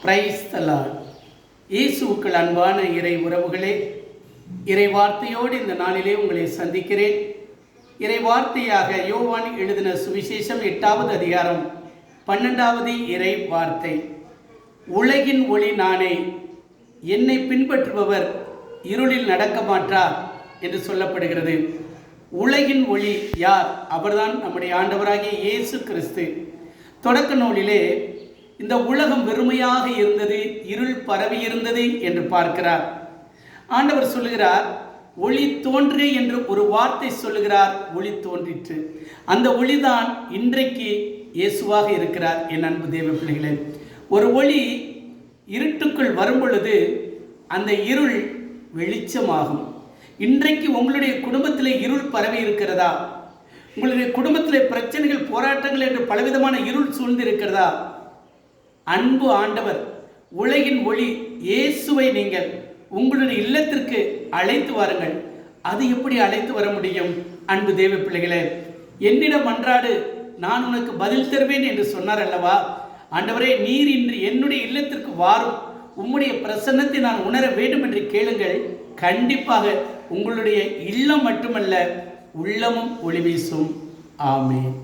Praise the Lord. இயேசுவுக்குள் அன்பான இறை உறவுகளே, இறை வார்த்தையோடு இந்த நாளிலே உங்களை சந்திக்கிறேன். இறை வார்த்தையாக யோவான் எழுதின சுவிசேஷம் 8வது அதிகாரம் 12வது இறை வார்த்தை. உலகின் ஒளி நானே, என்னை பின்பற்றுபவர் இருளில் நடக்க மாட்டார் என்று சொல்லப்படுகிறது. உலகின் ஒளி யார்? அவர்தான் நம்முடைய ஆண்டவராகிய இயேசு கிறிஸ்து. தொடக்க நூலிலே இந்த உலகம் வெறுமையாக இருந்தது, இருள் பரவி இருந்தது என்று பார்க்கிறார். ஆண்டவர் சொல்லுகிறார், ஒளி தோன்று என்று ஒரு வார்த்தை சொல்லுகிறார், ஒளி தோன்றிற்று. அந்த ஒளிதான் இன்றைக்கு இயேசுவாக இருக்கிறார். என் அன்பு தேவ பிள்ளைகளே, ஒரு ஒளி இருட்டுக்குள் வரும் பொழுது அந்த இருள் வெளிச்சமாகும். இன்றைக்கு உங்களுடைய குடும்பத்தில் இருள் பரவி இருக்கிறதா? உங்களுடைய குடும்பத்தில் பிரச்சனைகள், போராட்டங்கள் என்று பலவிதமான இருள் சூழ்ந்து இருக்கிறதா? அன்பு ஆண்டவர், உலகின் ஒளி இயேசுவை நீங்கள் உங்களுடைய இல்லத்திற்கு அழைத்து வாருங்கள். அது எப்படி அழைத்து வர முடியும்? அன்பு தேவ பிள்ளைகளே, என்னிடம் அன்றாடு, நான் உனக்கு பதில் தருவேன் என்று சொன்னார் அல்லவா? ஆண்டவரே, நீர் இன்று என்னுடைய இல்லத்திற்கு வாரும், உம்முடைய பிரசன்னத்தை நான் உணர வேண்டும் என்று கேளுங்கள். கண்டிப்பாக உங்களுடைய இல்லம் மட்டுமல்ல, உள்ளமும் ஒளி வீசும். ஆமென்.